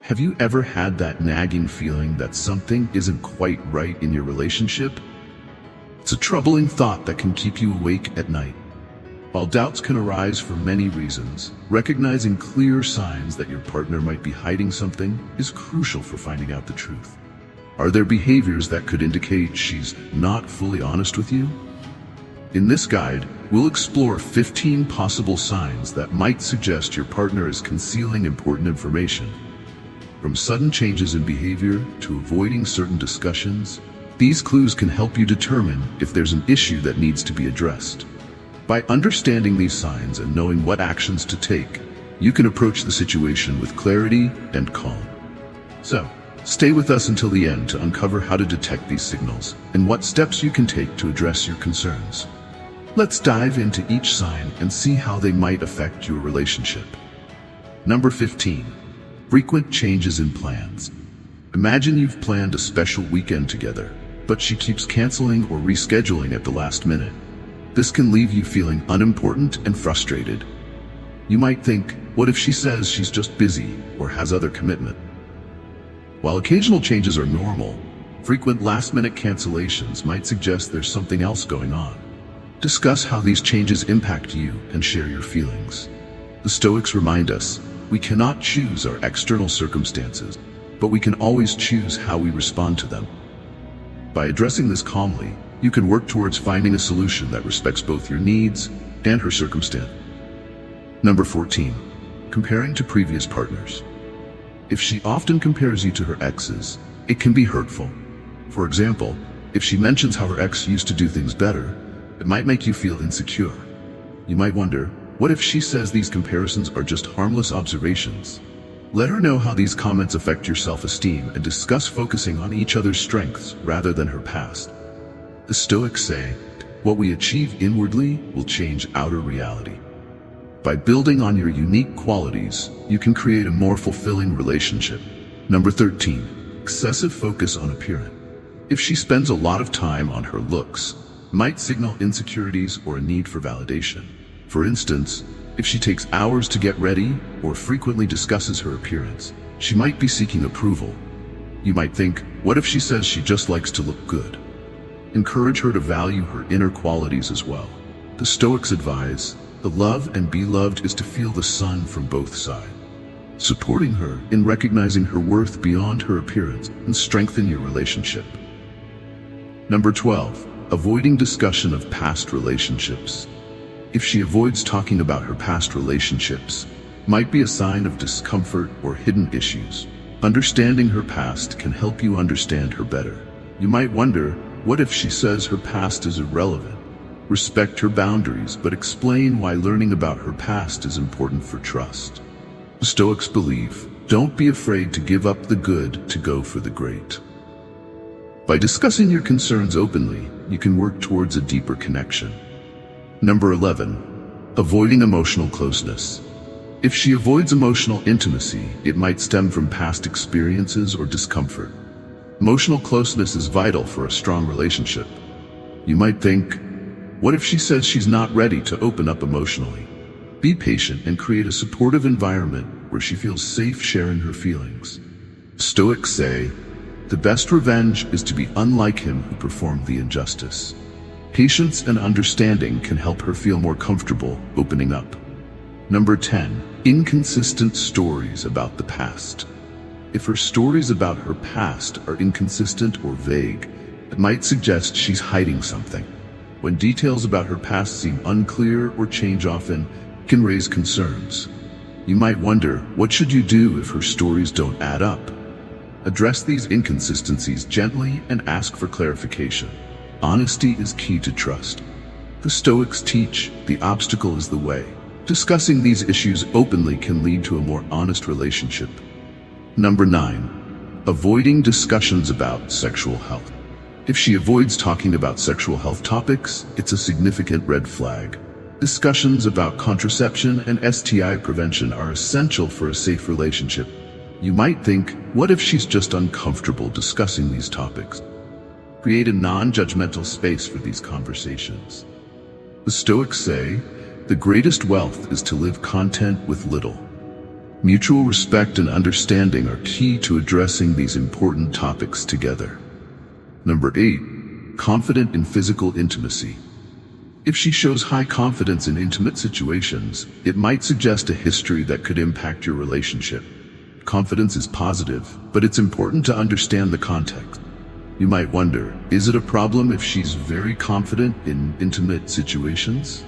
Have you ever had that nagging feeling that something isn't quite right in your relationship? It's a troubling thought that can keep you awake at night. While doubts can arise for many reasons, recognizing clear signs that your partner might be hiding something is crucial for finding out the truth. Are there behaviors that could indicate she's not fully honest with you? In this guide, we'll explore 15 possible signs that might suggest your partner is concealing important information. From sudden changes in behavior to avoiding certain discussions, these clues can help you determine if there's an issue that needs to be addressed. By understanding these signs and knowing what actions to take, you can approach the situation with clarity and calm. So, stay with us until the end to uncover how to detect these signals and what steps you can take to address your concerns. Let's dive into each sign and see how they might affect your relationship. Number 15. Frequent changes in plans. Imagine you've planned a special weekend together, but she keeps canceling or rescheduling at the last minute. This can leave you feeling unimportant and frustrated. You might think, what if she says she's just busy or has other commitment? While occasional changes are normal, frequent last-minute cancellations might suggest there's something else going on. Discuss how these changes impact you and share your feelings. The Stoics remind us, we cannot choose our external circumstances, but we can always choose how we respond to them. By addressing this calmly, you can work towards finding a solution that respects both your needs and her circumstance. Number 14. Comparing to previous partners. If she often compares you to her exes, it can be hurtful. For example, if she mentions how her ex used to do things better, it might make you feel insecure. You might wonder, what if she says these comparisons are just harmless observations? Let her know how these comments affect your self-esteem and discuss focusing on each other's strengths rather than her past. The Stoics say, what we achieve inwardly will change outer reality. By building on your unique qualities, you can create a more fulfilling relationship. Number 13. Excessive focus on appearance. If she spends a lot of time on her looks, it might signal insecurities or a need for validation. For instance, if she takes hours to get ready or frequently discusses her appearance, she might be seeking approval. You might think, what if she says she just likes to look good? Encourage her to value her inner qualities as well. The Stoics advise, the love and be loved is to feel the sun from both sides. Supporting her in recognizing her worth beyond her appearance and strengthen your relationship. Number 12. Avoiding discussion of past relationships. If she avoids talking about her past relationships, might be a sign of discomfort or hidden issues. Understanding her past can help you understand her better. You might wonder, what if she says her past is irrelevant? Respect her boundaries, but explain why learning about her past is important for trust. The Stoics believe, don't be afraid to give up the good to go for the great. By discussing your concerns openly, you can work towards a deeper connection. Number 11. Avoiding emotional closeness. If she avoids emotional intimacy, it might stem from past experiences or discomfort. Emotional closeness is vital for a strong relationship. You might think, what if she says she's not ready to open up emotionally? Be patient and create a supportive environment where she feels safe sharing her feelings. Stoics say, the best revenge is to be unlike him who performed the injustice. Patience and understanding can help her feel more comfortable opening up. Number 10. Inconsistent stories about the past. If her stories about her past are inconsistent or vague, it might suggest she's hiding something. When details about her past seem unclear or change often, it can raise concerns. You might wonder, what should you do if her stories don't add up? Address these inconsistencies gently and ask for clarification. Honesty is key to trust. The Stoics teach, the obstacle is the way. Discussing these issues openly can lead to a more honest relationship. Number 9. Avoiding discussions about sexual health. If she avoids talking about sexual health topics, it's a significant red flag. Discussions about contraception and STI prevention are essential for a safe relationship. You might think, what if she's just uncomfortable discussing these topics? Create a non-judgmental space for these conversations. The Stoics say, the greatest wealth is to live content with little. Mutual respect and understanding are key to addressing these important topics together. Number 8. Confident in physical intimacy. If she shows high confidence in intimate situations, it might suggest a history that could impact your relationship. Confidence is positive, but it's important to understand the context. You might wonder, is it a problem if she's very confident in intimate situations?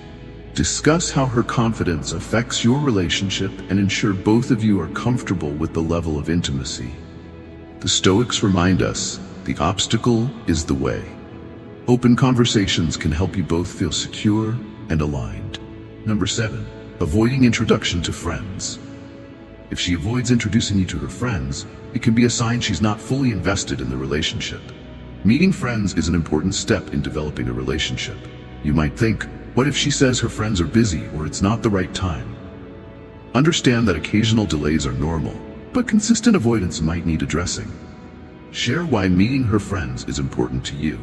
Discuss how her confidence affects your relationship and ensure both of you are comfortable with the level of intimacy. The Stoics remind us, the obstacle is the way. Open conversations can help you both feel secure and aligned. Number 7. Avoiding introduction to friends. If she avoids introducing you to her friends, it can be a sign she's not fully invested in the relationship. Meeting friends is an important step in developing a relationship. You might think, what if she says her friends are busy or it's not the right time? Understand that occasional delays are normal, but consistent avoidance might need addressing. Share why meeting her friends is important to you.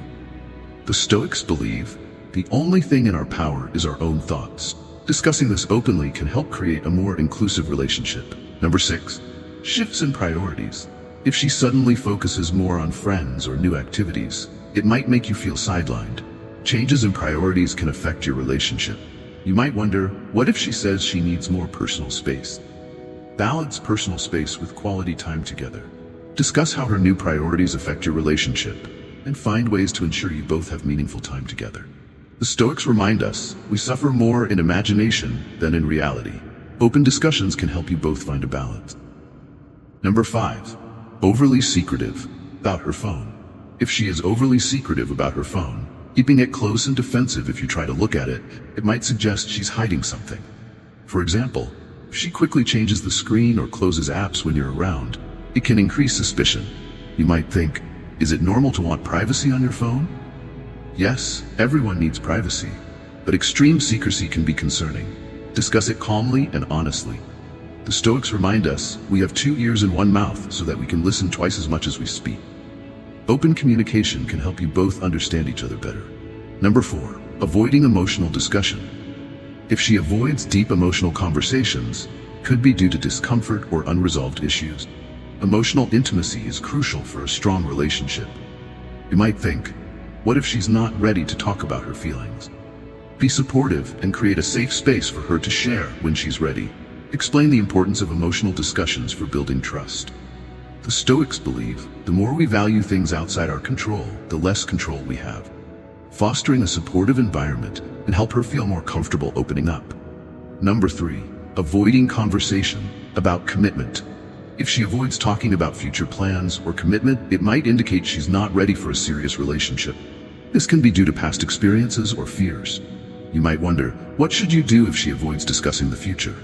The Stoics believe, the only thing in our power is our own thoughts. Discussing this openly can help create a more inclusive relationship. Number 6. Shifts in priorities. If she suddenly focuses more on friends or new activities, it might make you feel sidelined. Changes in priorities can affect your relationship. You might wonder, what if she says she needs more personal space? Balance personal space with quality time together. Discuss how her new priorities affect your relationship, and find ways to ensure you both have meaningful time together. The Stoics remind us, we suffer more in imagination than in reality. Open discussions can help you both find a balance. Number 5. Overly secretive about her phone. If she is overly secretive about her phone, keeping it close and defensive if you try to look at it, it might suggest she's hiding something. For example, if she quickly changes the screen or closes apps when you're around, it can increase suspicion. You might think, is it normal to want privacy on your phone? Yes, everyone needs privacy, but extreme secrecy can be concerning. Discuss it calmly and honestly. The Stoics remind us, we have 2 ears and 1 mouth so that we can listen twice as much as we speak. Open communication can help you both understand each other better. Number 4. Avoiding emotional discussion. If she avoids deep emotional conversations, it could be due to discomfort or unresolved issues. Emotional intimacy is crucial for a strong relationship. You might think, what if she's not ready to talk about her feelings? Be supportive and create a safe space for her to share when she's ready. Explain the importance of emotional discussions for building trust. The Stoics believe, the more we value things outside our control, the less control we have. Fostering a supportive environment can help her feel more comfortable opening up. Number 3. Avoiding conversation about commitment. If she avoids talking about future plans or commitment, it might indicate she's not ready for a serious relationship. This can be due to past experiences or fears. You might wonder, what should you do if she avoids discussing the future?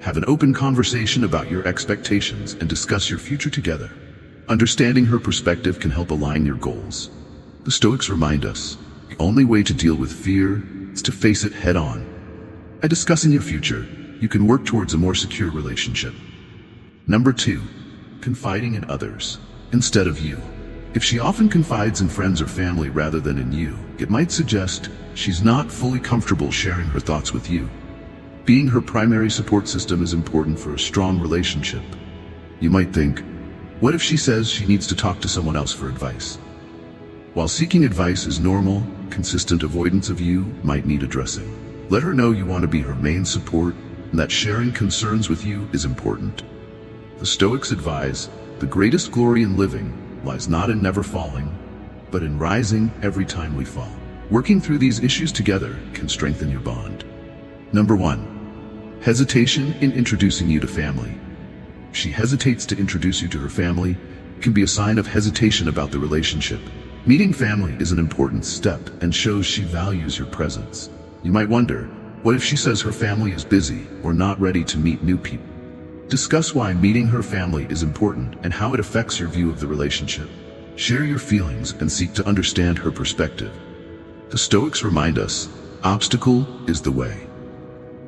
Have an open conversation about your expectations and discuss your future together. Understanding her perspective can help align your goals. The Stoics remind us, the only way to deal with fear is to face it head on. By discussing your future, you can work towards a more secure relationship. Number 2. Confiding in others instead of you. If she often confides in friends or family rather than in you, it might suggest she's not fully comfortable sharing her thoughts with you. Being her primary support system is important for a strong relationship. You might think, what if she says she needs to talk to someone else for advice? While seeking advice is normal, consistent avoidance of you might need addressing. Let her know you want to be her main support and that sharing concerns with you is important. The Stoics advise, the greatest glory in living lies not in never falling, but in rising every time we fall. Working through these issues together can strengthen your bond. Number 1. Hesitation in introducing you to family. If she hesitates to introduce you to her family, it can be a sign of hesitation about the relationship. Meeting family is an important step and shows she values your presence. You might wonder, what if she says her family is busy or not ready to meet new people? Discuss why meeting her family is important and how it affects your view of the relationship. Share your feelings and seek to understand her perspective. The Stoics remind us, obstacle is the way.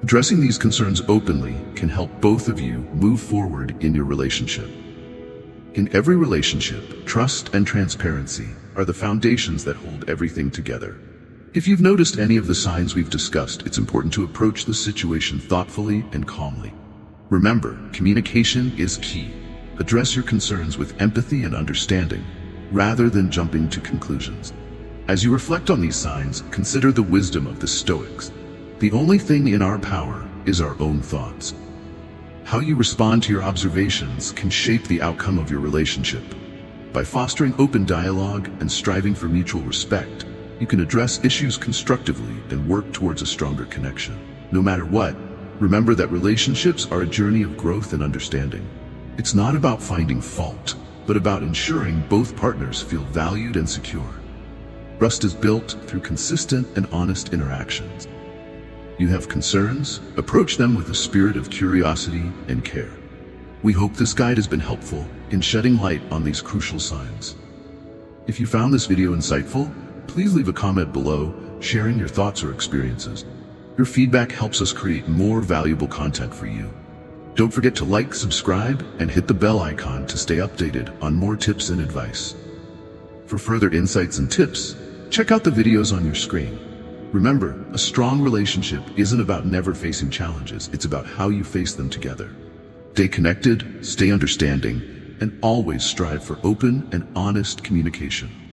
Addressing these concerns openly can help both of you move forward in your relationship. In every relationship, trust and transparency are the foundations that hold everything together. If you've noticed any of the signs we've discussed, it's important to approach the situation thoughtfully and calmly. Remember, communication is key. Address your concerns with empathy and understanding, rather than jumping to conclusions. As you reflect on these signs, consider the wisdom of the Stoics. The only thing in our power is our own thoughts. How you respond to your observations can shape the outcome of your relationship. By fostering open dialogue and striving for mutual respect, you can address issues constructively and work towards a stronger connection. No matter what, remember that relationships are a journey of growth and understanding. It's not about finding fault, but about ensuring both partners feel valued and secure. Trust is built through consistent and honest interactions. You have concerns? Approach them with a spirit of curiosity and care. We hope this guide has been helpful in shedding light on these crucial signs. If you found this video insightful, please leave a comment below, sharing your thoughts or experiences. Your feedback helps us create more valuable content for you. Don't forget to like, subscribe, and hit the bell icon to stay updated on more tips and advice. For further insights and tips, check out the videos on your screen. Remember, a strong relationship isn't about never facing challenges, it's about how you face them together. Stay connected, stay understanding, and always strive for open and honest communication.